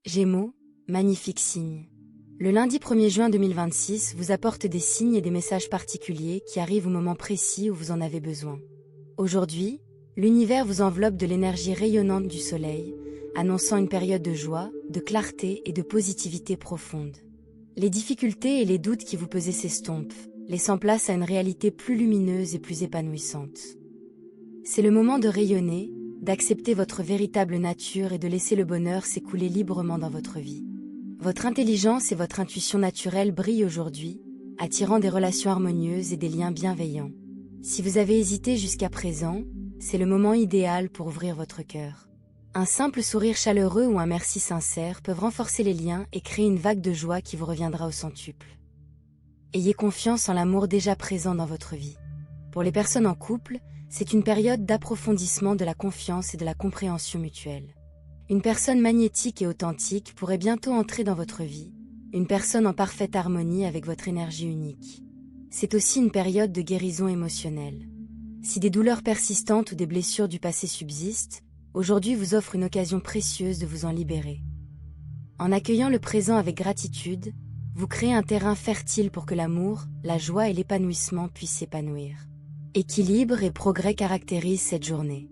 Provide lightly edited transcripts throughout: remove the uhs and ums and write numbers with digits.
Gémeaux, magnifique signe. Le lundi 1er juin 2026 vous apporte des signes et des messages particuliers qui arrivent au moment précis où vous en avez besoin. Aujourd'hui, l'univers vous enveloppe de l'énergie rayonnante du soleil, annonçant une période de joie, de clarté et de positivité profonde. Les difficultés et les doutes qui vous pesaient s'estompent, laissant place à une réalité plus lumineuse et plus épanouissante. C'est le moment de rayonner, d'accepter votre véritable nature et de laisser le bonheur s'écouler librement dans votre vie. Votre intelligence et votre intuition naturelle brillent aujourd'hui, attirant des relations harmonieuses et des liens bienveillants. Si vous avez hésité jusqu'à présent, c'est le moment idéal pour ouvrir votre cœur. Un simple sourire chaleureux ou un merci sincère peuvent renforcer les liens et créer une vague de joie qui vous reviendra au centuple. Ayez confiance en l'amour déjà présent dans votre vie. Pour les personnes en couple, c'est une période d'approfondissement de la confiance et de la compréhension mutuelle. Une personne magnétique et authentique pourrait bientôt entrer dans votre vie, une personne en parfaite harmonie avec votre énergie unique. C'est aussi une période de guérison émotionnelle. Si des douleurs persistantes ou des blessures du passé subsistent, aujourd'hui vous offre une occasion précieuse de vous en libérer. En accueillant le présent avec gratitude, vous créez un terrain fertile pour que l'amour, la joie et l'épanouissement puissent s'épanouir. Équilibre et progrès caractérisent cette journée.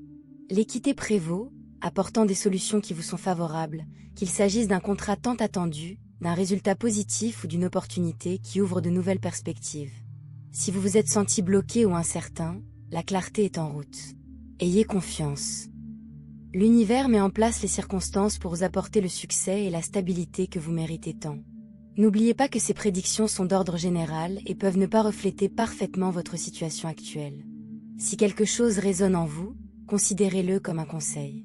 L'équité prévaut, apportant des solutions qui vous sont favorables, qu'il s'agisse d'un contrat tant attendu, d'un résultat positif ou d'une opportunité qui ouvre de nouvelles perspectives. Si vous vous êtes senti bloqué ou incertain, la clarté est en route. Ayez confiance. L'univers met en place les circonstances pour vous apporter le succès et la stabilité que vous méritez tant. N'oubliez pas que ces prédictions sont d'ordre général et peuvent ne pas refléter parfaitement votre situation actuelle. Si quelque chose résonne en vous, considérez-le comme un conseil.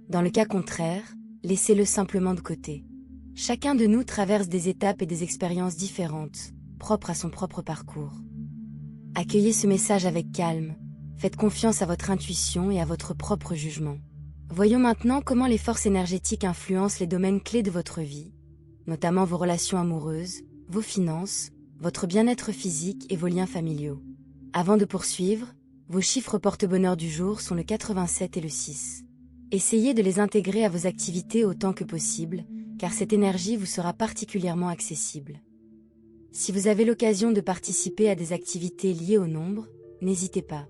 Dans le cas contraire, laissez-le simplement de côté. Chacun de nous traverse des étapes et des expériences différentes, propres à son propre parcours. Accueillez ce message avec calme, faites confiance à votre intuition et à votre propre jugement. Voyons maintenant comment les forces énergétiques influencent les domaines clés de votre vie, notamment vos relations amoureuses, vos finances, votre bien-être physique et vos liens familiaux. Avant de poursuivre, vos chiffres porte-bonheur du jour sont le 87 et le 6. Essayez de les intégrer à vos activités autant que possible, car cette énergie vous sera particulièrement accessible. Si vous avez l'occasion de participer à des activités liées au nombre, n'hésitez pas.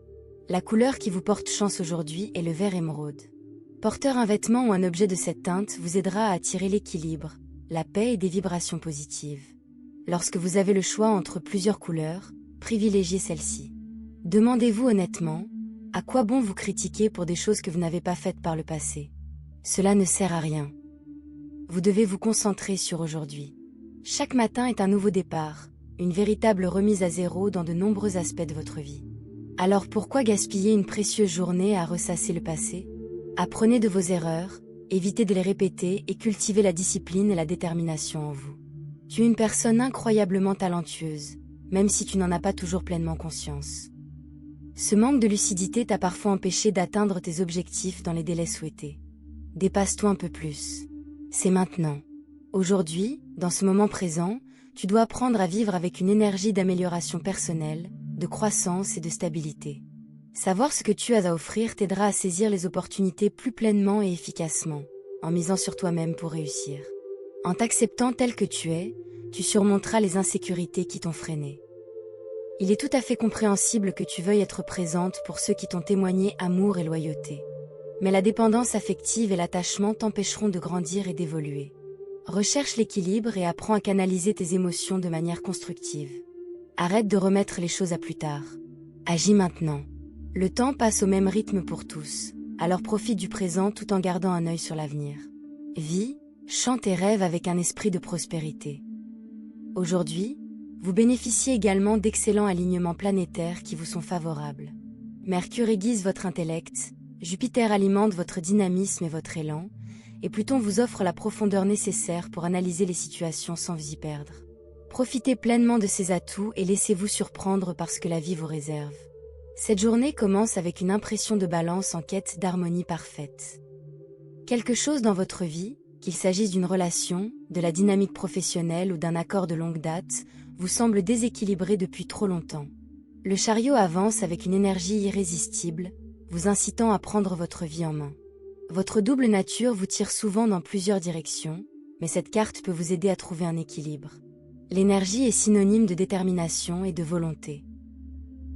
La couleur qui vous porte chance aujourd'hui est le vert émeraude. Porteur un vêtement ou un objet de cette teinte vous aidera à attirer l'équilibre, la paix et des vibrations positives. Lorsque vous avez le choix entre plusieurs couleurs, privilégiez celle-ci. Demandez-vous honnêtement, à quoi bon vous critiquer pour des choses que vous n'avez pas faites par le passé? Cela ne sert à rien. Vous devez vous concentrer sur aujourd'hui. Chaque matin est un nouveau départ, une véritable remise à zéro dans de nombreux aspects de votre vie. Alors pourquoi gaspiller une précieuse journée à ressasser le passé? Apprenez de vos erreurs, évitez de les répéter et cultivez la discipline et la détermination en vous. Tu es une personne incroyablement talentueuse, même si tu n'en as pas toujours pleinement conscience. Ce manque de lucidité t'a parfois empêché d'atteindre tes objectifs dans les délais souhaités. Dépasse-toi un peu plus. C'est maintenant. Aujourd'hui, dans ce moment présent, tu dois apprendre à vivre avec une énergie d'amélioration personnelle, de croissance et de stabilité. Savoir ce que tu as à offrir t'aidera à saisir les opportunités plus pleinement et efficacement, en misant sur toi-même pour réussir. En t'acceptant tel que tu es, tu surmonteras les insécurités qui t'ont freiné. Il est tout à fait compréhensible que tu veuilles être présente pour ceux qui t'ont témoigné amour et loyauté. Mais la dépendance affective et l'attachement t'empêcheront de grandir et d'évoluer. Recherche l'équilibre et apprends à canaliser tes émotions de manière constructive. Arrête de remettre les choses à plus tard. Agis maintenant. Le temps passe au même rythme pour tous, alors profite du présent tout en gardant un œil sur l'avenir. Vis, chante et rêve avec un esprit de prospérité. Aujourd'hui, vous bénéficiez également d'excellents alignements planétaires qui vous sont favorables. Mercure aiguise votre intellect, Jupiter alimente votre dynamisme et votre élan, et Pluton vous offre la profondeur nécessaire pour analyser les situations sans vous y perdre. Profitez pleinement de ces atouts et laissez-vous surprendre par ce que la vie vous réserve. Cette journée commence avec une impression de balance en quête d'harmonie parfaite. Quelque chose dans votre vie, qu'il s'agisse d'une relation, de la dynamique professionnelle ou d'un accord de longue date, vous semble déséquilibré depuis trop longtemps. Le chariot avance avec une énergie irrésistible, vous incitant à prendre votre vie en main. Votre double nature vous tire souvent dans plusieurs directions, mais cette carte peut vous aider à trouver un équilibre. L'énergie est synonyme de détermination et de volonté.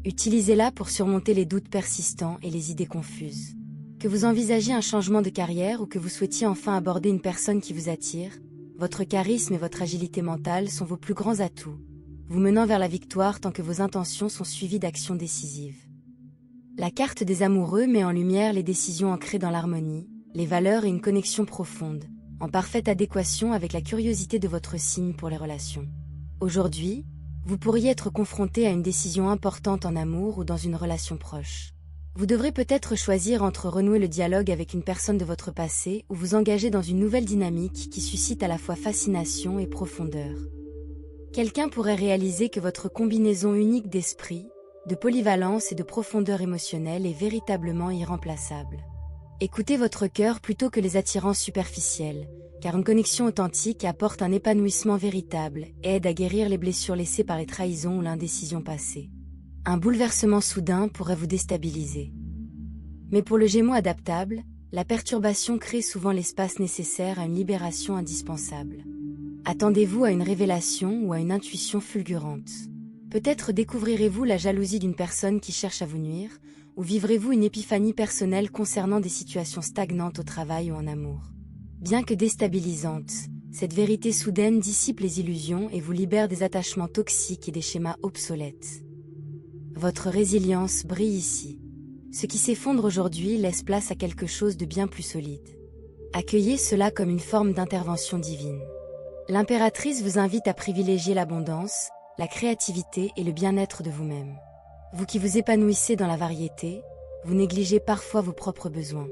Utilisez-la pour surmonter les doutes persistants et les idées confuses. Que vous envisagiez un changement de carrière ou que vous souhaitiez enfin aborder une personne qui vous attire, votre charisme et votre agilité mentale sont vos plus grands atouts, vous menant vers la victoire tant que vos intentions sont suivies d'actions décisives. La carte des amoureux met en lumière les décisions ancrées dans l'harmonie, les valeurs et une connexion profonde, en parfaite adéquation avec la curiosité de votre signe pour les relations. Aujourd'hui, vous pourriez être confronté à une décision importante en amour ou dans une relation proche. Vous devrez peut-être choisir entre renouer le dialogue avec une personne de votre passé ou vous engager dans une nouvelle dynamique qui suscite à la fois fascination et profondeur. Quelqu'un pourrait réaliser que votre combinaison unique d'esprit, de polyvalence et de profondeur émotionnelle est véritablement irremplaçable. Écoutez votre cœur plutôt que les attirances superficielles, car une connexion authentique apporte un épanouissement véritable et aide à guérir les blessures laissées par les trahisons ou l'indécision passée. Un bouleversement soudain pourrait vous déstabiliser. Mais pour le Gémeaux adaptable, la perturbation crée souvent l'espace nécessaire à une libération indispensable. Attendez-vous à une révélation ou à une intuition fulgurante. Peut-être découvrirez-vous la jalousie d'une personne qui cherche à vous nuire, ou vivrez-vous une épiphanie personnelle concernant des situations stagnantes au travail ou en amour. Bien que déstabilisante, cette vérité soudaine dissipe les illusions et vous libère des attachements toxiques et des schémas obsolètes. Votre résilience brille ici. Ce qui s'effondre aujourd'hui laisse place à quelque chose de bien plus solide. Accueillez cela comme une forme d'intervention divine. L'impératrice vous invite à privilégier l'abondance, la créativité et le bien-être de vous-même. Vous qui vous épanouissez dans la variété, vous négligez parfois vos propres besoins.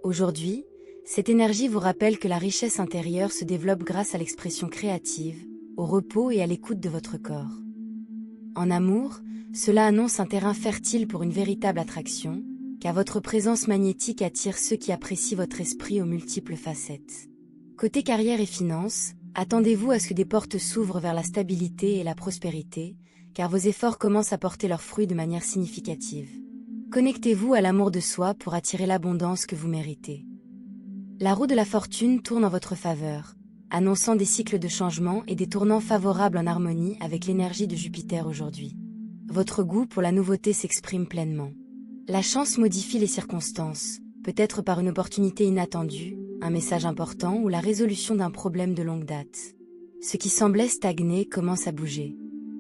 Aujourd'hui, cette énergie vous rappelle que la richesse intérieure se développe grâce à l'expression créative, au repos et à l'écoute de votre corps. En amour, cela annonce un terrain fertile pour une véritable attraction, car votre présence magnétique attire ceux qui apprécient votre esprit aux multiples facettes. Côté carrière et finances, attendez-vous à ce que des portes s'ouvrent vers la stabilité et la prospérité, car vos efforts commencent à porter leurs fruits de manière significative. Connectez-vous à l'amour de soi pour attirer l'abondance que vous méritez. La roue de la fortune tourne en votre faveur, annonçant des cycles de changement et des tournants favorables en harmonie avec l'énergie de Jupiter aujourd'hui. Votre goût pour la nouveauté s'exprime pleinement. La chance modifie les circonstances, peut-être par une opportunité inattendue, un message important ou la résolution d'un problème de longue date. Ce qui semblait stagner commence à bouger.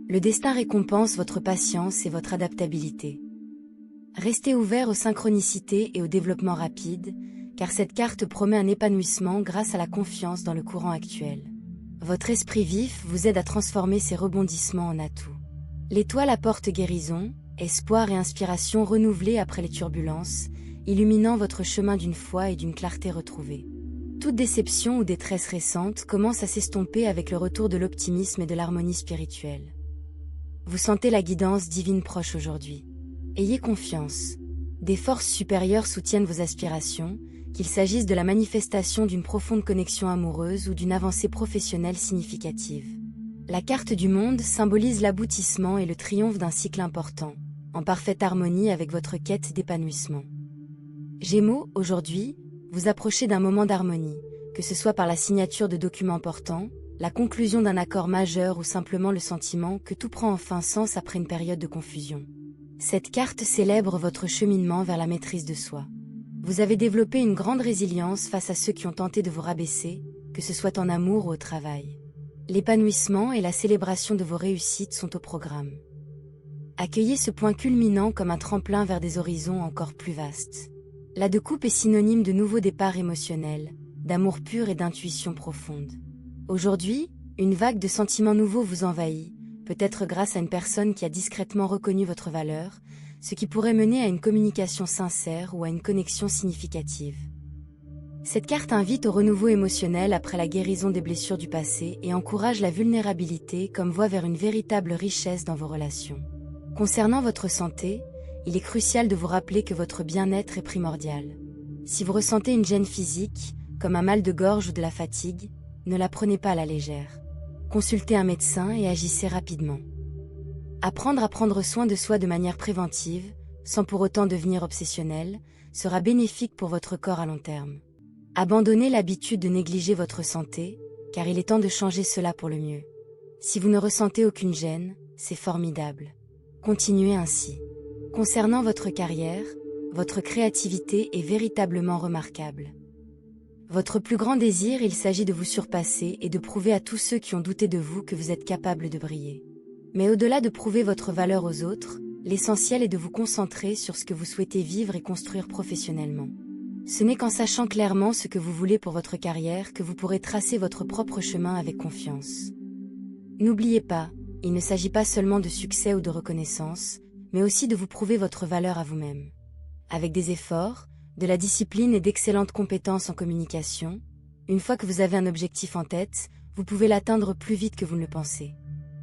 Le destin récompense votre patience et votre adaptabilité. Restez ouvert aux synchronicités et au développement rapide, car cette carte promet un épanouissement grâce à la confiance dans le courant actuel. Votre esprit vif vous aide à transformer ces rebondissements en atouts. L'étoile apporte guérison, espoir et inspiration renouvelés après les turbulences, illuminant votre chemin d'une foi et d'une clarté retrouvée. Toute déception ou détresse récente commence à s'estomper avec le retour de l'optimisme et de l'harmonie spirituelle. Vous sentez la guidance divine proche aujourd'hui. Ayez confiance. Des forces supérieures soutiennent vos aspirations, qu'il s'agisse de la manifestation d'une profonde connexion amoureuse ou d'une avancée professionnelle significative. La carte du monde symbolise l'aboutissement et le triomphe d'un cycle important, en parfaite harmonie avec votre quête d'épanouissement. Gémeaux, aujourd'hui, vous approchez d'un moment d'harmonie, que ce soit par la signature de documents importants, la conclusion d'un accord majeur ou simplement le sentiment que tout prend enfin sens après une période de confusion. Cette carte célèbre votre cheminement vers la maîtrise de soi. Vous avez développé une grande résilience face à ceux qui ont tenté de vous rabaisser, que ce soit en amour ou au travail. L'épanouissement et la célébration de vos réussites sont au programme. Accueillez ce point culminant comme un tremplin vers des horizons encore plus vastes. La de coupe est synonyme de nouveaux départs émotionnels, d'amour pur et d'intuition profonde. Aujourd'hui, une vague de sentiments nouveaux vous envahit, peut-être grâce à une personne qui a discrètement reconnu votre valeur, ce qui pourrait mener à une communication sincère ou à une connexion significative. Cette carte invite au renouveau émotionnel après la guérison des blessures du passé et encourage la vulnérabilité comme voie vers une véritable richesse dans vos relations. Concernant votre santé, il est crucial de vous rappeler que votre bien-être est primordial. Si vous ressentez une gêne physique, comme un mal de gorge ou de la fatigue, ne la prenez pas à la légère. Consultez un médecin et agissez rapidement. Apprendre à prendre soin de soi de manière préventive, sans pour autant devenir obsessionnel, sera bénéfique pour votre corps à long terme. Abandonnez l'habitude de négliger votre santé, car il est temps de changer cela pour le mieux. Si vous ne ressentez aucune gêne, c'est formidable. Continuez ainsi. Concernant votre carrière, votre créativité est véritablement remarquable. Votre plus grand désir, il s'agit de vous surpasser et de prouver à tous ceux qui ont douté de vous que vous êtes capable de briller. Mais au-delà de prouver votre valeur aux autres, l'essentiel est de vous concentrer sur ce que vous souhaitez vivre et construire professionnellement. Ce n'est qu'en sachant clairement ce que vous voulez pour votre carrière que vous pourrez tracer votre propre chemin avec confiance. N'oubliez pas, il ne s'agit pas seulement de succès ou de reconnaissance, mais aussi de vous prouver votre valeur à vous-même. Avec des efforts, de la discipline et d'excellentes compétences en communication, une fois que vous avez un objectif en tête, vous pouvez l'atteindre plus vite que vous ne le pensez.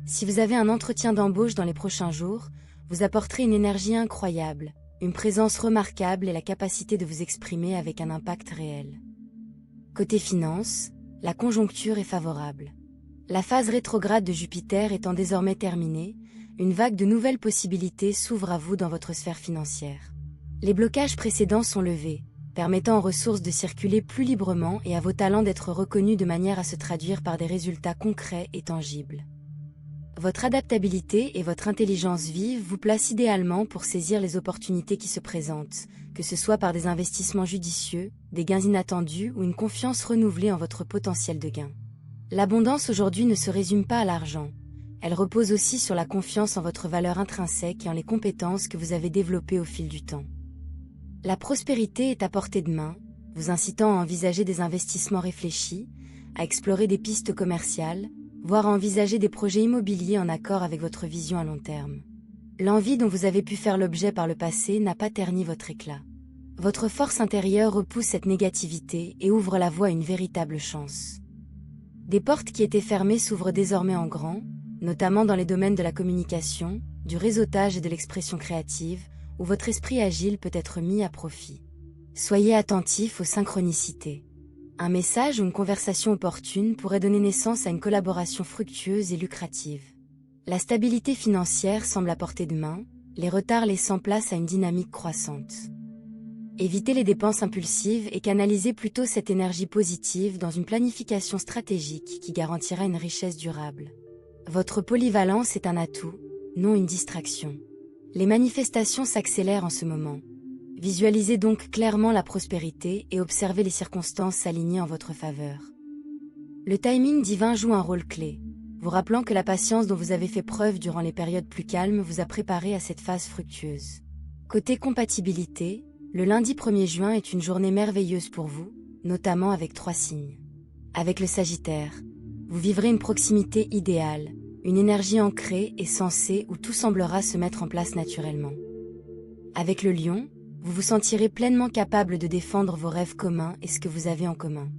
Si vous avez un entretien d'embauche dans les prochains jours, vous apporterez une énergie incroyable, une présence remarquable et la capacité de vous exprimer avec un impact réel. Côté finance, la conjoncture est favorable. La phase rétrograde de Jupiter étant désormais terminée, une vague de nouvelles possibilités s'ouvre à vous dans votre sphère financière. Les blocages précédents sont levés, permettant aux ressources de circuler plus librement et à vos talents d'être reconnus de manière à se traduire par des résultats concrets et tangibles. Votre adaptabilité et votre intelligence vive vous placent idéalement pour saisir les opportunités qui se présentent, que ce soit par des investissements judicieux, des gains inattendus ou une confiance renouvelée en votre potentiel de gain. L'abondance aujourd'hui ne se résume pas à l'argent. Elle repose aussi sur la confiance en votre valeur intrinsèque et en les compétences que vous avez développées au fil du temps. La prospérité est à portée de main, vous incitant à envisager des investissements réfléchis, à explorer des pistes commerciales, voire à envisager des projets immobiliers en accord avec votre vision à long terme. L'envie dont vous avez pu faire l'objet par le passé n'a pas terni votre éclat. Votre force intérieure repousse cette négativité et ouvre la voie à une véritable chance. Des portes qui étaient fermées s'ouvrent désormais en grand, notamment dans les domaines de la communication, du réseautage et de l'expression créative, où votre esprit agile peut être mis à profit. Soyez attentifs aux synchronicités. Un message ou une conversation opportune pourrait donner naissance à une collaboration fructueuse et lucrative. La stabilité financière semble à portée de main, les retards laissant place à une dynamique croissante. Évitez les dépenses impulsives et canalisez plutôt cette énergie positive dans une planification stratégique qui garantira une richesse durable. Votre polyvalence est un atout, non une distraction. Les manifestations s'accélèrent en ce moment. Visualisez donc clairement la prospérité et observez les circonstances s'aligner en votre faveur. Le timing divin joue un rôle clé, vous rappelant que la patience dont vous avez fait preuve durant les périodes plus calmes vous a préparé à cette phase fructueuse. Côté compatibilité, le lundi 1er juin est une journée merveilleuse pour vous, notamment avec 3 signes. Avec le Sagittaire, vous vivrez une proximité idéale, une énergie ancrée et sensée où tout semblera se mettre en place naturellement. Avec le Lion, vous vous sentirez pleinement capable de défendre vos rêves communs et ce que vous avez en commun.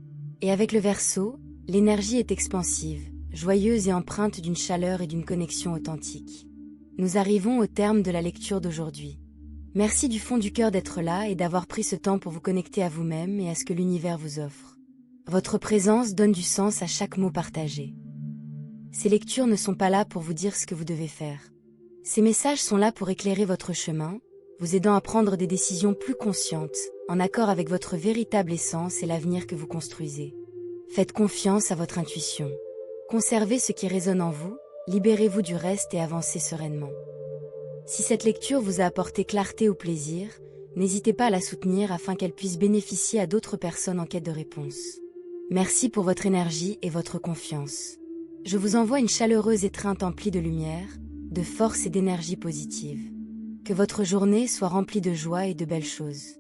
Et avec le Verseau, l'énergie est expansive, joyeuse et empreinte d'une chaleur et d'une connexion authentique. Nous arrivons au terme de la lecture d'aujourd'hui. Merci du fond du cœur d'être là et d'avoir pris ce temps pour vous connecter à vous-même et à ce que l'univers vous offre. Votre présence donne du sens à chaque mot partagé. Ces lectures ne sont pas là pour vous dire ce que vous devez faire. Ces messages sont là pour éclairer votre chemin, vous aidant à prendre des décisions plus conscientes, en accord avec votre véritable essence et l'avenir que vous construisez. Faites confiance à votre intuition. Conservez ce qui résonne en vous, libérez-vous du reste et avancez sereinement. Si cette lecture vous a apporté clarté ou plaisir, n'hésitez pas à la soutenir afin qu'elle puisse bénéficier à d'autres personnes en quête de réponses. Merci pour votre énergie et votre confiance. Je vous envoie une chaleureuse étreinte emplie de lumière, de force et d'énergie positive. Que votre journée soit remplie de joie et de belles choses.